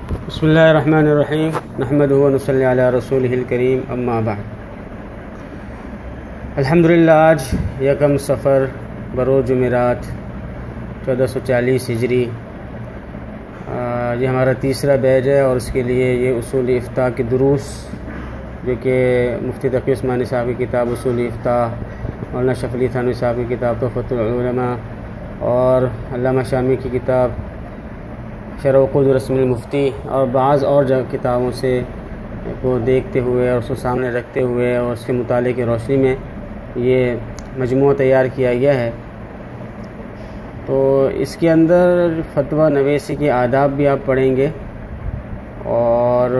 بسم اللہ الرحمن الرحیم نحمدہ و نصلی علی رسولہ الکریم اما بعد۔ الحمدللہ آج یکم صفر بروز جمعرات 1440 ہجری یہ ہمارا تیسرا بیچ ہے، اور اس کے لیے یہ اصول افتاء کے دروس جو کہ مفتی تقی عثمانی صاحب کی کتاب اصول افتاء، مولانا شفیع علی تھانوی صاحب کی کتاب تحفۃ العلماء اور علامہ شامی کی کتاب شرح عقود رسم المفتی اور بعض اور کتابوں سے کو دیکھتے ہوئے اور اس کو سامنے رکھتے ہوئے اور اس کے مطالعے کی روشنی میں یہ مجموعہ تیار کیا گیا ہے۔ تو اس کے اندر فتویٰ نویسی کے آداب بھی آپ پڑھیں گے، اور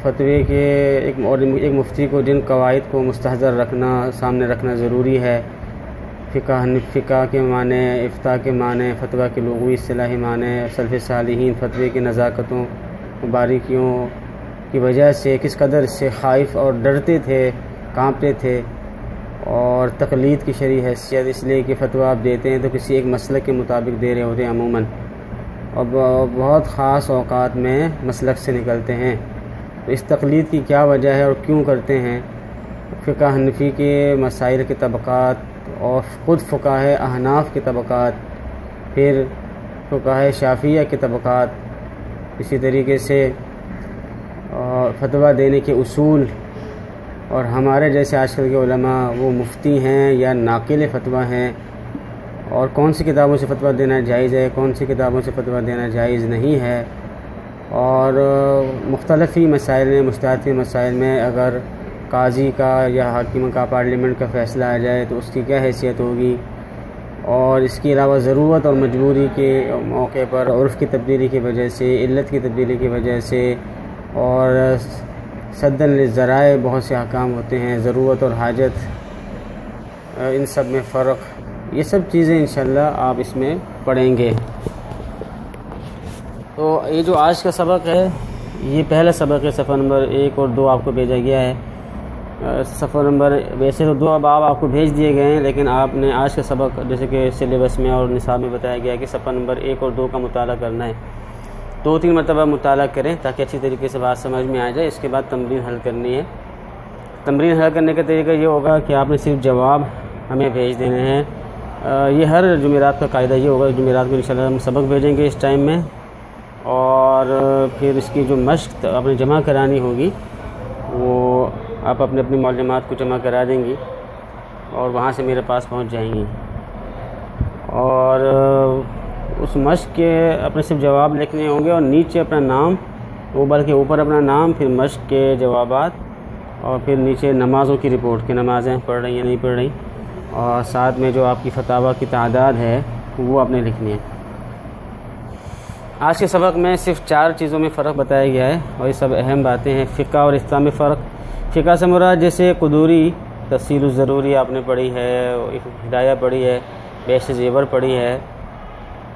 فتوے کے ایک مفتی کو جن قواعد کو مستحضر رکھنا سامنے رکھنا ضروری ہے، فقہ کے معنی، افتاء کے معنی، فتویٰ کے لغوی اصطلاحی معنی، سلف صالحین فتوے کی نزاکتوں باریکیوں کی وجہ سے کس قدر سے خائف اور ڈرتے تھے، کانپتے تھے، اور تقلید کی شرعی حیثیت اس لیے کہ فتویٰ آپ دیتے ہیں تو کسی ایک مسلک کے مطابق دے رہے ہوتے ہیں عموماً، اور بہت خاص اوقات میں مسلک سے نکلتے ہیں۔ تو اس تقلید کی کیا وجہ ہے اور کیوں کرتے ہیں؟ فقہ حنفی کے مسائل کے طبقات اور خود فقہ احناف کے طبقات، پھر فقہ شافعیہ کے طبقات، اسی طریقے سے فتویٰ دینے کے اصول، اور ہمارے جیسے آج کل کے علماء وہ مفتی ہیں یا ناقل فتویٰ ہیں، اور کون سی کتابوں سے فتویٰ دینا جائز ہے، کون سی کتابوں سے فتویٰ دینا جائز نہیں ہے، اور مختلفی مسائل میں مجتہدی مسائل میں اگر قاضی کا یا حاکم کا پارلیمنٹ کا فیصلہ آ جائے تو اس کی کیا حیثیت ہوگی، اور اس کے علاوہ ضرورت اور مجبوری کے موقع پر عرف کی تبدیلی کی وجہ سے، علت کی تبدیلی کی وجہ سے، اور سدًا للذرائع بہت سے احکام ہوتے ہیں، ضرورت اور حاجت، ان سب میں فرق، یہ سب چیزیں انشاءاللہ آپ اس میں پڑھیں گے۔ تو یہ جو آج کا سبق ہے یہ پہلا سبق ہے، صفحہ نمبر 1 اور 2 آپ کو بھیجا گیا ہے۔ صفحہ نمبر ویسے تو 2 آپ کو بھیج دیے گئے ہیں، لیکن آپ نے آج کا سبق جیسے کہ سلیبس میں اور نصاب میں بتایا گیا کہ صفحہ نمبر 1 اور 2 کا مطالعہ کرنا ہے، 2-3 مرتبہ مطالعہ کریں تاکہ اچھی طریقے سے بات سمجھ میں آ جائے۔ اس کے بعد تمرین حل کرنی ہے۔ تمرین حل کرنے کا طریقہ یہ ہوگا کہ آپ نے صرف جواب ہمیں بھیج دینے ہیں۔ یہ ہر جمعرات کا قاعدہ یہ ہوگا، جمعرات کو انشاءاللہ ہم سبق بھیجیں گے اس ٹائم میں، اور پھر اس کی جو مشق آپ نے جمع کرانی ہوگی وہ آپ اپنی معلومات کو جمع کرا دیں گی اور وہاں سے میرے پاس پہنچ جائیں گی، اور اس مشق کے اپنے صرف جواب لکھنے ہوں گے، اور نیچے اپنا نام، وہ بلکہ اوپر اپنا نام، پھر مشق کے جوابات، اور پھر نیچے نمازوں کی رپورٹ کہ نمازیں پڑھ رہی ہیں نہیں پڑھ رہی، اور ساتھ میں جو آپ کی فتاویٰ کی تعداد ہے وہ آپ نے لکھنی ہے۔ آج کے سبق میں صرف 4 چیزوں میں فرق بتایا گیا ہے، اور یہ سب اہم باتیں ہیں۔ فقہ اور افتاء میں فرق، فقہ سے مراد جیسے قدوری تفصیل الضروری آپ نے پڑھی ہے، ہدایہ پڑھی ہے، بیش زیور پڑھی ہے،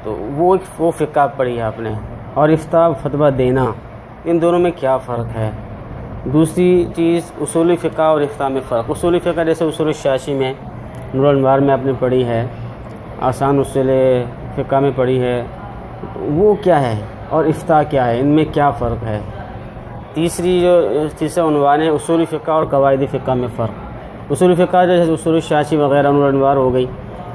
تو وہ فقہ پڑھی ہے آپ نے، اور افتاء فتویٰ دینا، ان دونوں میں کیا فرق ہے۔ دوسری چیز اصول فقہ اور افتاء میں فرق، اصول فقہ جیسے اصول الشاشی میں، نور الانوار میں آپ نے پڑھی ہے، آسان اصول فقہ میں پڑھی ہے، وہ کیا ہے، اور افتاء کیا ہے، ان میں کیا فرق ہے۔ تیسرا عنوان ہے اصول فقہ اور قواعد فقہ میں فرق۔ اصول فقہ جیسے اصول الشاشی وغیرہ نور الانوار ہو گئی۔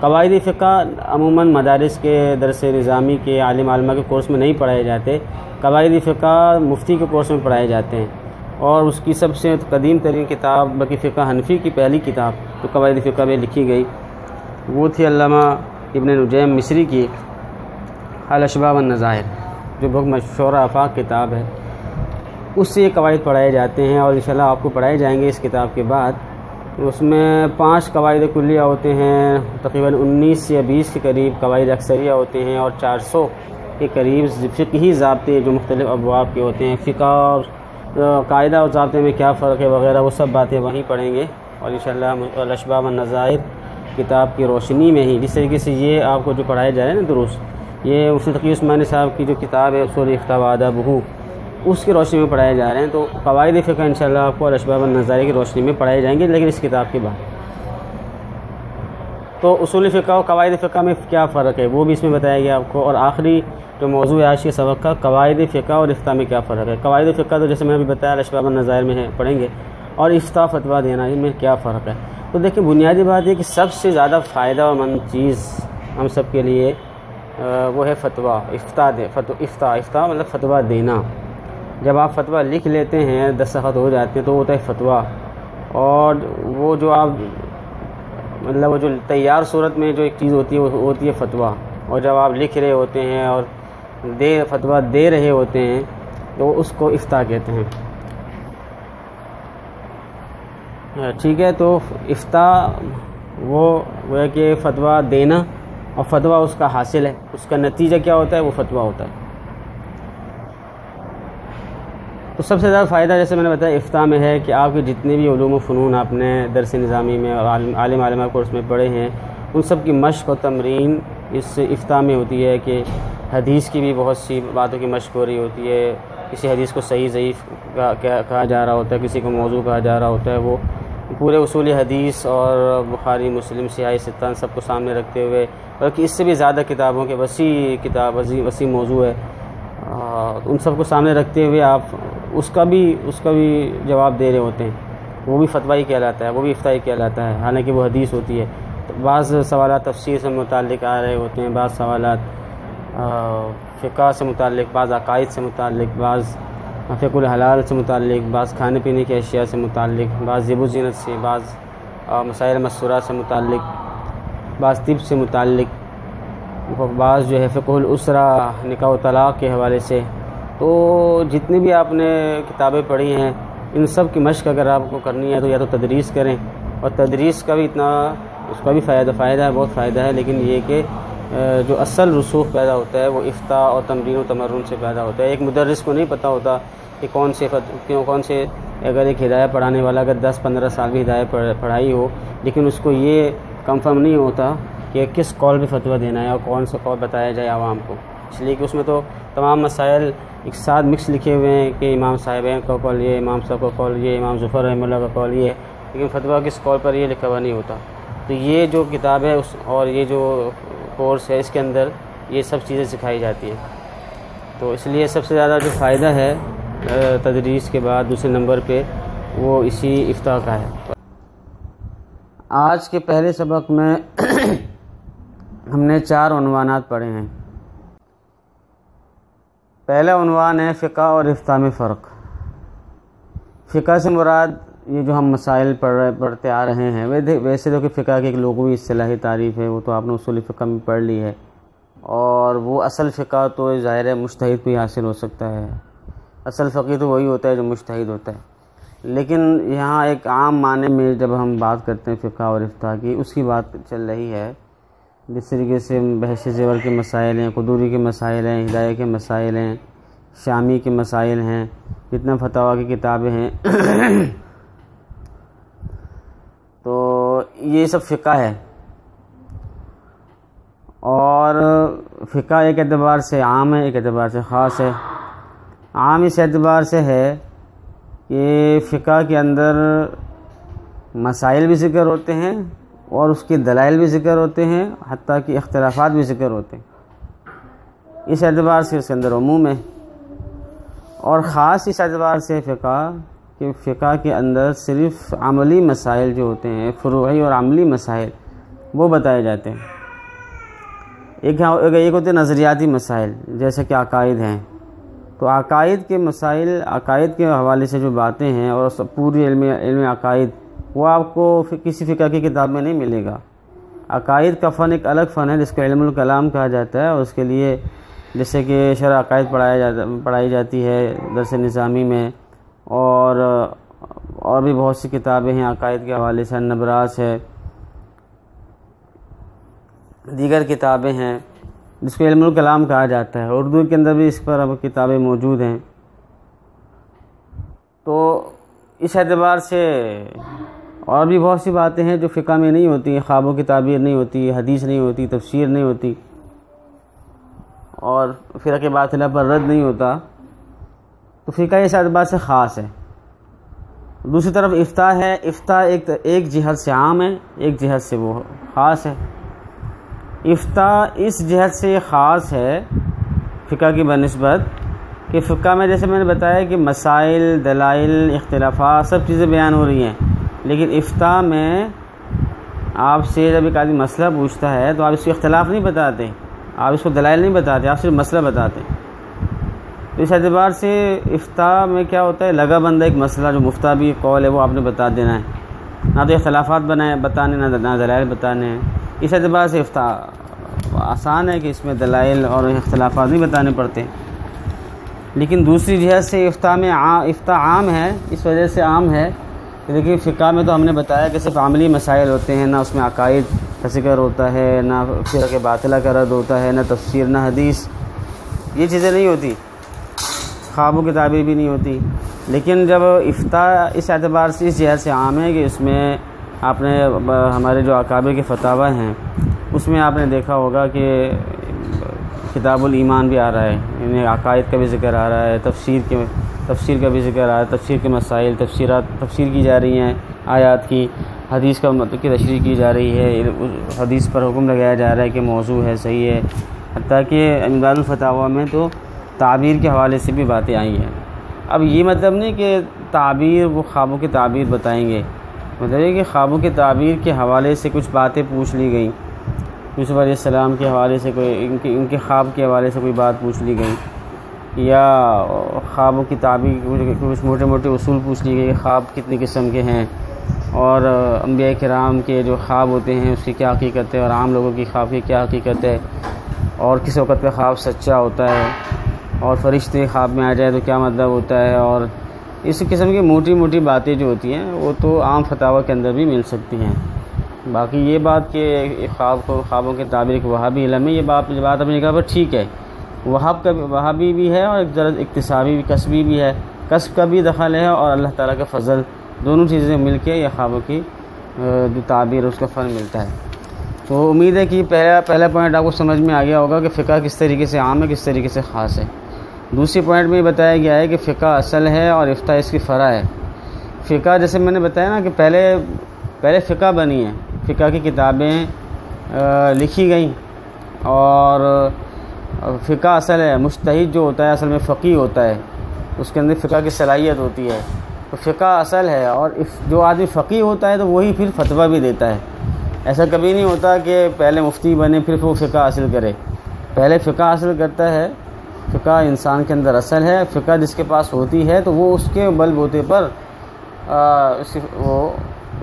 قواعد فقہ عموماً مدارس کے درس نظامی کے عالم عالمہ کے کورس میں نہیں پڑھائے جاتے، قواعد فقہ مفتی کے کورس میں پڑھائے جاتے ہیں، اور اس کی سب سے قدیم ترین کتاب بلکہ فقہ حنفی کی پہلی کتاب جو قواعد فقہ میں لکھی گئی وہ تھی علامہ ابن نجیم مصری کی الاشباح والنظائر، جو بہت مشہور آفاق کتاب ہے، اس سے یہ قواعد پڑھائے جاتے ہیں، اور انشاءاللہ آپ کو پڑھائے جائیں گے اس کتاب کے بعد۔ اس میں 5 قواعد کلیہ ہوتے ہیں، تقریباً 19 یا 20 کے قریب قواعد اکثریہ ہوتے ہیں، اور 400 کے قریب فقہی ضابطے جو مختلف ابواب کے ہوتے ہیں۔ فقہ اور قاعدہ اور ضابطے میں کیا فرق ہے وغیرہ وہ سب باتیں وہیں پڑھیں گے، اور انشاءاللہ الاشباح والنظائر کتاب کی روشنی میں ہی، جس طریقے سے یہ آپ کو جو پڑھائے جا رہے ہیں نا دروس، یہ مفتی تقی عثمانی صاحب کی جو کتاب ہے اصول افتاء و آدابہ، اس کی روشنی میں پڑھائے جا رہے ہیں۔ تو قواعد فقہ انشاءاللہ آپ کو الاشباح والنظائر کی روشنی میں پڑھائے جائیں گے، لیکن اس کتاب کے بعد۔ تو اصول فقہ اور قواعد فقہ میں کیا فرق ہے وہ بھی اس میں بتایا گیا آپ کو، اور آخری جو موضوع آج کے سبق کا قواعد فقہ اور افتاء میں کیا فرق ہے۔ قواعد فقہ تو جیسے میں ابھی بتایا الاشباب والنظائر میں پڑھیں گے، اور افتاء فتویٰ دینا ان میں کیا فرق ہے۔ تو دیکھیں بنیادی بات یہ کہ سب سے زیادہ فائدہ مند چیز ہم سب کے لیے وہ ہے فتویٰ، افتاء مطلب فتویٰ دینا۔ جب آپ فتویٰ لکھ لیتے ہیں، دستخط ہو جاتے ہیں، تو وہ ہوتا ہے فتویٰ، اور وہ جو آپ مطلب وہ جو تیار صورت میں جو ایک چیز ہوتی ہے وہ ہوتی ہے فتویٰ، اور جب آپ لکھ رہے ہوتے ہیں اور فتویٰ دے رہے ہوتے ہیں تو اس کو افتاء کہتے ہیں۔ ٹھیک ہے، تو افتاء وہ ہے کہ فتویٰ دینا، اور فتویٰ اس کا حاصل ہے، اس کا نتیجہ کیا ہوتا ہے، وہ فتویٰ ہوتا ہے۔ تو سب سے زیادہ فائدہ جیسے میں نے بتایا افتاء میں ہے کہ آپ کے جتنے بھی علوم و فنون آپ نے درس نظامی میں عالم عالمہ کورس میں پڑھے ہیں، ان سب کی مشق و تمرین اس افتاء میں ہوتی ہے۔ کہ حدیث کی بھی بہت سی باتوں کی مشق ہو رہی ہوتی ہے، کسی حدیث کو صحیح ضعیف کہا جا رہا ہوتا ہے، کسی کو موضوع کہا جا رہا ہوتا ہے، وہ پورے اصول حدیث اور بخاری مسلم صحیح ستہ سب کو سامنے رکھتے ہوئے، بلکہ اس سے بھی زیادہ کتابوں کے وسیع موضوع ہے، ان سب کو سامنے رکھتے ہوئے آپ اس کا بھی جواب دے رہے ہوتے ہیں، وہ بھی فتویٰ ہی کہلاتا ہے، وہ بھی افتاء ہی کہلاتا ہے، حالانکہ وہ حدیث ہوتی ہے۔ تو بعض سوالات تفسیر سے متعلق آ رہے ہوتے ہیں، بعض سوالات فقہ سے متعلق، بعض عقائد سے متعلق، بعض فقہ الحلال سے متعلق، بعض کھانے پینے کی اشیاء سے متعلق، بعض زیب و زینت سے، بعض مسائل مسورہ سے متعلق، بعض طب سے متعلق، بعض جو ہے فقہ الاسرہ نکاح و طلاق کے حوالے سے۔ تو جتنی بھی آپ نے کتابیں پڑھی ہیں ان سب کی مشق اگر آپ کو کرنی ہے تو یا تو تدریس کریں، اور تدریس کا بھی اس کا بھی فائدہ ہے، بہت فائدہ ہے، لیکن یہ کہ جو اصل رسوخ پیدا ہوتا ہے وہ افتاء اور تمرین و تمرن سے پیدا ہوتا ہے۔ ایک مدرس کو نہیں پتہ ہوتا کہ کون سے اگر ایک ہدایہ پڑھانے والا اگر 10-15 سال بھی ہدایہ پڑھائی ہو، لیکن اس کو یہ کنفرم نہیں ہوتا کہ کس قول پہ فتویٰ دینا ہے اور کون سا قول بتایا جائے عوام کو، اس لیے کہ اس میں تو تمام مسائل ایک ساتھ مکس لکھے ہوئے ہیں کہ امام صاحبین کا قول یہ، امام صاحب کا قول یہ، امام ظفر رحمہ اللہ کا قول یہ، لیکن فتویٰ کس قول پر یہ لکھا ہوا نہیں ہوتا۔ تو یہ جو کتاب ہے اور یہ جو کورس ہے اس کے اندر یہ سب چیزیں سکھائی جاتی ہیں۔ تو اس لیے سب سے زیادہ جو فائدہ ہے تدریس کے بعد دوسرے نمبر پہ وہ اسی افتاء کا ہے۔ آج کے پہلے سبق میں ہم نے 4 عنوانات پڑھے ہیں۔ پہلا عنوان ہے فقہ اور افتاء میں فرق۔ فقہ سے مراد یہ جو ہم مسائل پڑھتے آ رہے ہیں، ویسے تو کہ فقہ کی ایک لغوی اصطلاحی تعریف ہے، وہ تو آپ نے اصول فقہ میں پڑھ لی ہے، اور وہ اصل فقہ تو ظاہر ہے مجتہد کو ہی حاصل ہو سکتا ہے، اصل فقہ تو وہی ہوتا ہے جو مجتہد ہوتا ہے۔ لیکن یہاں ایک عام معنی میں جب ہم بات کرتے ہیں فقہ اور افتاء کی، اس کی بات چل رہی ہے، جس طریقے سے بحث زیور کے مسائل ہیں، قدوری کے مسائل ہیں، ہدایہ کے مسائل ہیں، شامی کے مسائل ہیں، جتنا فتاویٰ کی کتابیں ہیں تو یہ سب فقہ ہے۔ اور فقہ ایک اعتبار سے عام ہے، ایک اعتبار سے خاص ہے۔ عام اس اعتبار سے ہے کہ فقہ کے اندر مسائل بھی ذکر ہوتے ہیں اور اس کے دلائل بھی ذکر ہوتے ہیں، حتیٰ کہ اختلافات بھی ذکر ہوتے ہیں، اس اعتبار سے اس کے اندر عموم ہے۔ اور خاص اس اعتبار سے فقہ کہ فقہ کے اندر صرف عملی مسائل جو ہوتے ہیں، فروعی اور عملی مسائل، وہ بتائے جاتے ہیں۔ ایک ہوتے ہیں نظریاتی مسائل، جیسے کہ عقائد ہیں، تو عقائد کے مسائل، عقائد کے حوالے سے جو باتیں ہیں اور پوری علم عقائد، وہ آپ کو کسی فقہ کی کتاب میں نہیں ملے گا۔ عقائد کا فن ایک الگ فن ہے جس کو علم الکلام کہا جاتا ہے، اور اس کے لیے جیسے کہ شرح عقائد پڑھائی جاتی ہے درس نظامی میں، اور بھی بہت سی کتابیں ہیں عقائد کے حوالے سے، النبراس ہے، دیگر کتابیں ہیں جس کو علم الکلام کہا جاتا ہے۔ اردو کے اندر بھی اس پر اب کتابیں موجود ہیں۔ تو اس اعتبار سے اور بھی بہت سی باتیں ہیں جو فقہ میں نہیں ہوتی، خوابوں کی تعبیر نہیں ہوتی، حدیث نہیں ہوتی، تفسیر نہیں ہوتی، اور فرقہ باطلہ پر رد نہیں ہوتا، تو فقہ اس اعتبار سے خاص ہے۔ دوسری طرف افتاء ہے، افتاء ایک جہت سے عام ہے، ایک جہت سے وہ خاص ہے۔ افتاء اس جہت سے خاص ہے، فقہ کی بنسبت کہ فقہ میں جیسے میں نے بتایا کہ مسائل، دلائل، اختلافات سب چیزیں بیان ہو رہی ہیں، لیکن افتاء میں آپ سے جب ایک آدمی مسئلہ پوچھتا ہے تو آپ اس کو اختلاف نہیں بتاتے، آپ اس کو دلائل نہیں بتاتے، آپ صرف مسئلہ بتاتے ہیں۔ تو اس اعتبار سے افتاء میں کیا ہوتا ہے، لگا بندہ ایک مسئلہ جو مفتیٰ بھی قول ہے وہ آپ نے بتا دینا ہے، نہ تو اختلافات بتانے نہ دلائل بتانے ہیں۔ اس اعتبار سے افتاء آسان ہے کہ اس میں دلائل اور اختلافات نہیں بتانے پڑتے۔ لیکن دوسری جہت سے افتاء عام ہے، اس وجہ سے عام ہے کہ دیکھیے فقہ میں تو ہم نے بتایا کہ صرف عملی مسائل ہوتے ہیں، نہ اس میں عقائد کا ذکر ہوتا ہے، نہ فرق باطلہ کا رد ہوتا ہے، نہ تفسیر، نہ حدیث، یہ چیزیں نہیں ہوتی، خوابوں کی تعبیر بھی نہیں ہوتی۔ لیکن جب افتاء اس اعتبار سے اس جہت سے عام ہے کہ اس میں آپ نے ہمارے جو اکابر کے فتاوی ہیں اس میں آپ نے دیکھا ہوگا کہ کتاب الایمان بھی آ رہا ہے، انہیں عقائد کا بھی ذکر آ رہا ہے، تفسیر کا بھی ذکر آ رہا ہے، تفسیر کے مسائل، تفسیر کی جا رہی ہیں آیات کی، حدیث کا مطلب کی تشریح کی جا رہی ہے، حدیث پر حکم لگایا جا رہا ہے کہ موضوع ہے، صحیح ہے، حتیٰ کہ امداد الفتاوی میں تو تعبیر کے حوالے سے بھی باتیں آئی ہیں۔ اب یہ مطلب نہیں کہ تعبیر وہ خوابوں کی تعبیر بتائیں گے، مطلب یہ کہ خوابوں کی تعبیر کے حوالے سے کچھ باتیں پوچھ لی گئیں، یوسف علیہ السلام کے حوالے سے ان کے خواب کے حوالے سے کوئی بات پوچھ لی گئی، یا خوابوں کی تعبیر کچھ موٹے موٹے اصول پوچھ لی گئی کہ خواب کتنے قسم کے ہیں، اور انبیاء کرام کے جو خواب ہوتے ہیں اس کی کیا حقیقت ہے، اور عام لوگوں کی خواب کی کیا حقیقت ہے، اور کس وقت پہ خواب سچا ہوتا ہے، اور فرشتے خواب میں آ جائے تو کیا مطلب ہوتا ہے، اور اس قسم کی موٹی موٹی باتیں جو ہوتی ہیں وہ تو عام فتاوی کے اندر بھی مل سکتی ہیں۔ باقی یہ بات کہ خوابوں کی تعبیر ایک وہابی علم ہے، یہ بات اپنی جگہ پر ٹھیک ہے، وہابی بھی ہے اور ایک ذرا اکتسابی بھی، کسبی بھی ہے، کسب کا بھی دخل ہے اور اللہ تعالیٰ کا فضل، دونوں چیزیں مل کے یہ خوابوں کی جو تعبیر اس کا فن ملتا ہے۔ تو امید ہے کہ پہلا پوائنٹ آپ کو سمجھ میں آ گیا ہوگا کہ فقہ کس طریقے سے عام ہے، کس طریقے سے خاص ہے۔ دوسری پوائنٹ میں یہ بتایا گیا ہے کہ فقہ اصل ہے اور افتاء اس کی فرع ہے۔ فقہ جیسے میں نے بتایا نا کہ پہلے فقہ بنی ہے، فقہ کی کتابیں لکھی گئیں، اور فقہ اصل ہے، مجتہد جو ہوتا ہے اصل میں فقیہ ہوتا ہے، اس کے اندر فقہ کی صلاحیت ہوتی ہے، تو فقہ اصل ہے، اور جو آدمی فقیہ ہوتا ہے تو وہی پھر فتویٰ بھی دیتا ہے۔ ایسا کبھی نہیں ہوتا کہ پہلے مفتی بنے پھر وہ فقہ حاصل کرے، پہلے فقہ حاصل کرتا ہے، فقہ انسان کے اندر اصل ہے، فقہ جس کے پاس ہوتی ہے تو وہ اس کے بل بوتے پر وہ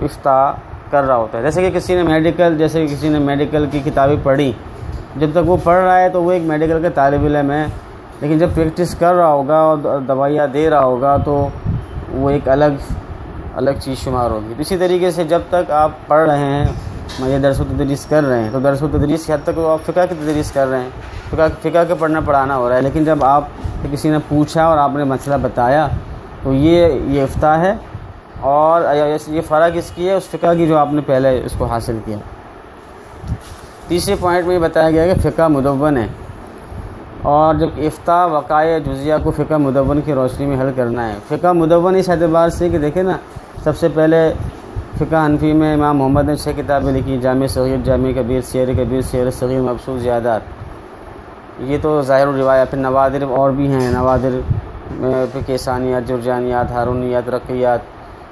افتاء کر رہا ہوتا ہے۔ جیسے کہ کسی نے میڈیکل کی کتابیں پڑھی، جب تک وہ پڑھ رہا ہے تو وہ ایک میڈیکل کا طالب علم ہے، لیکن جب پریکٹس کر رہا ہوگا اور دوائیاں دے رہا ہوگا تو وہ ایک الگ چیز شمار ہوگی۔ اسی طریقے سے جب تک آپ پڑھ رہے ہیں، یہ درس و تدریس کر رہے ہیں، تو درس و تدریس کی حد تک آپ فقہ کی تدریس کر رہے ہیں، فقہ کے پڑھنا پڑھانا ہو رہا ہے، لیکن جب آپ کسی نے پوچھا اور آپ نے مسئلہ بتایا تو یہ افتاء ہے، اور یہ فرع کس کی ہے، اس فقہ کی جو آپ نے پہلے اس کو حاصل کیا۔ تیسرے پوائنٹ میں یہ بتایا گیا کہ فقہ مدون ہے، اور جب افتاء وقائع جزیہ کو فقہ مدون کی روشنی میں حل کرنا ہے۔ فقہ مدون اس اعتبار سے کہ دیکھیں نا، سب سے پہلے فقہ حنفی میں امام محمد نے 6 کتابیں لکھی، جامع صغیر، جامع کبیر، سیر کبیر، سیر صغیر، مبسوط زیادات، یہ تو ظاہر الروایہ۔ پھر نوادر اور بھی ہیں، نوادر پھر کیسانیات، جرجانیات، ہارونیات، رقیات،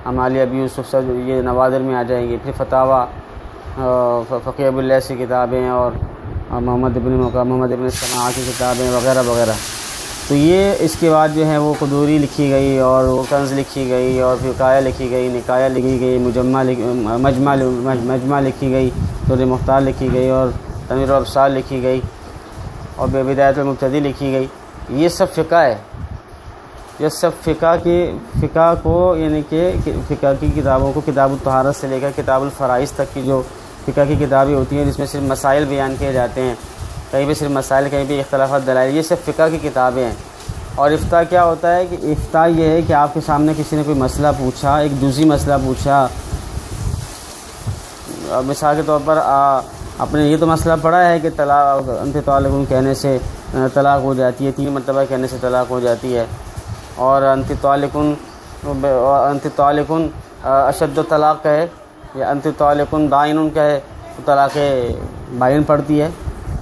عمالیہ ابی یوسف، یہ نوادر میں آ جائیں گے۔ پھر فتاوی، فقی ابو اللیث کی کتابیں، اور محمد ابن سماع کی کتابیں وغیرہ وغیرہ۔ تو یہ اس کے بعد جو ہے وہ قدوری لکھی گئی، اور وہ کنز لکھی گئی، اور پھر وقایہ لکھی گئی، نکایہ لکھی گئی، مجمع لکھی گئی، در مختار لکھی گئی، اور تنویر الابصار لکھی گئی، اور بدایۃ المبتدی لکھی گئی۔ یہ سب فقہ ہے، یہ سب فقہ کو یعنی کہ فقہ کی کتابوں کو، کتاب الطہارت سے لے کر کتاب الفرائض تک کی جو فقہ کی کتابیں ہوتی ہیں، جس میں صرف مسائل بیان کیے جاتے ہیں، کہیں بھی صرف مسائل، کہیں بھی اختلافات دلائل، یہ سب فقہ کی کتابیں ہیں۔ اور افتاء کیا ہوتا ہے کہ افتاء یہ ہے کہ آپ کے سامنے کسی نے کوئی مسئلہ پوچھا، ایک جزئی مسئلہ پوچھا، مثال کے طور پر آپ نے یہ تو مسئلہ پڑھا ہے کہ طلاق، انت طالقن کہنے سے طلاق ہو جاتی ہے، 3 مرتبہ کہنے سے طلاق ہو جاتی ہے، اور انت طالقن اشد طلاق کہے، یا انت طالقن بائن کہے تو طلاق بائن پڑتی ہے۔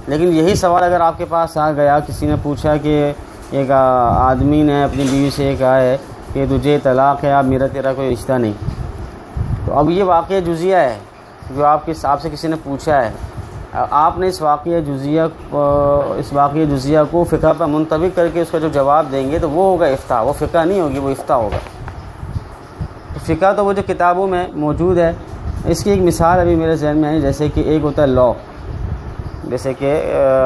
لیکن یہی سوال اگر آپ کے پاس آ گیا، کسی نے پوچھا کہ ایک آدمی نے اپنی بیوی سے کہا ہے کہ تجھے طلاق ہے، اب میرا تیرا کوئی رشتہ نہیں، تو اب یہ واقعہ جزیہ ہے جو آپ سے کسی نے پوچھا ہے، آپ نے اس واقعہ جزیہ کو فقہ پر منطبق کر کے اس کا جو جواب دیں گے تو وہ ہوگا افتاء، وہ فقہ نہیں ہوگی، وہ افتاء ہوگا۔ فقہ تو وہ جو کتابوں میں موجود ہے، اس کی ایک مثال ابھی میرے ذہن میں آئی، جیسے کہ ایک ہوتا ہے لاء، جیسے کہ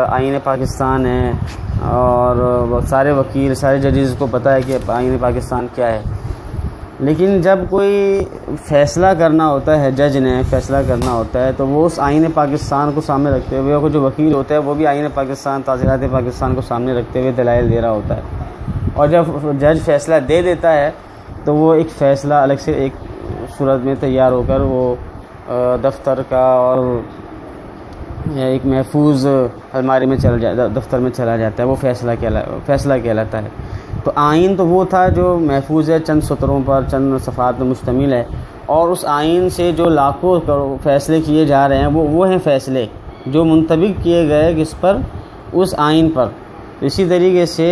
آئین پاکستان ہے، اور سارے وکیل سارے ججز کو پتہ ہے کہ آئین پاکستان کیا ہے، لیکن جب کوئی فیصلہ کرنا ہوتا ہے، جج نے فیصلہ کرنا ہوتا ہے، تو وہ اس آئین پاکستان کو سامنے رکھتے ہوئے، وہ جو وکیل ہوتا ہے وہ بھی آئین پاکستان، تعزیرات پاکستان کو سامنے رکھتے ہوئے دلائل دے رہا ہوتا ہے، اور جب جج فیصلہ دے دیتا ہے تو وہ ایک فیصلہ الگ سے ایک صورت میں تیار ہو کر وہ دفتر کا اور ایک محفوظ الماری میں دفتر میں چلا جاتا ہے، وہ فیصلہ کہلاتا ہے۔ تو آئین تو وہ تھا جو محفوظ ہے، چند سطروں پر، چند صفحات پر مشتمل ہے، اور اس آئین سے جو لاکھوں فیصلے کیے جا رہے ہیں وہ ہیں فیصلے جو منطبق کیے گئے کس پر، اس آئین پر۔ اسی طریقے سے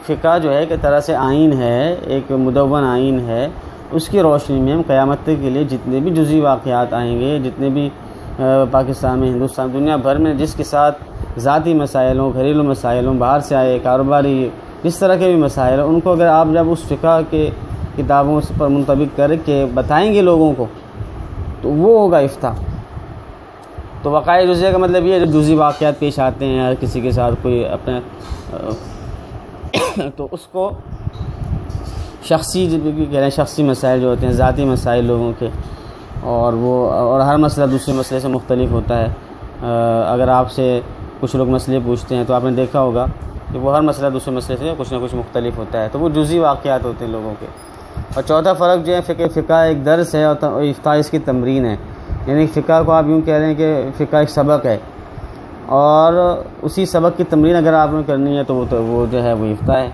فقہ جو ہے کہ طرح سے آئین ہے، ایک مدون آئین ہے، اس کی روشنی میں ہم قیامت کے لیے جتنے بھی جزئی واقعات آئیں گے، جتنے بھی پاکستان میں، ہندوستان، دنیا بھر میں جس کے ساتھ ذاتی مسائل ہوں، گھریلو مسائل ہوں، باہر سے آئے کاروباری جس طرح کے بھی مسائل ہیں، ان کو اگر آپ جب اس فقہ کے کتابوں پر منطبق کر کے بتائیں گے لوگوں کو تو وہ ہوگا افتاء۔ تو وقائع جزیہ کا مطلب یہ ہے جو جزئی واقعات پیش آتے ہیں، ہر کسی کے ساتھ کوئی اپنے تو اس کو شخصی کہہ رہے ہیں، شخصی مسائل جو ہوتے ہیں، ذاتی مسائل لوگوں کے، اور ہر مسئلہ دوسرے مسئلے سے مختلف ہوتا ہے۔ اگر آپ سے کچھ لوگ مسئلے پوچھتے ہیں تو آپ نے دیکھا ہوگا کہ وہ ہر مسئلہ دوسرے مسئلے سے کچھ نہ کچھ مختلف ہوتا ہے، تو وہ جزئی واقعات ہوتے ہیں لوگوں کے۔ اور چوتھا فرق جو ہے، فقہ ایک درس ہے اور افتاء اس کی تمرین ہے، یعنی فقہ کو آپ یوں کہہ رہے ہیں کہ فقہ ایک سبق ہے، اور اسی سبق کی تمرین اگر آپ نے کرنی ہے تو وہ جو ہے وہ افتاء ہے۔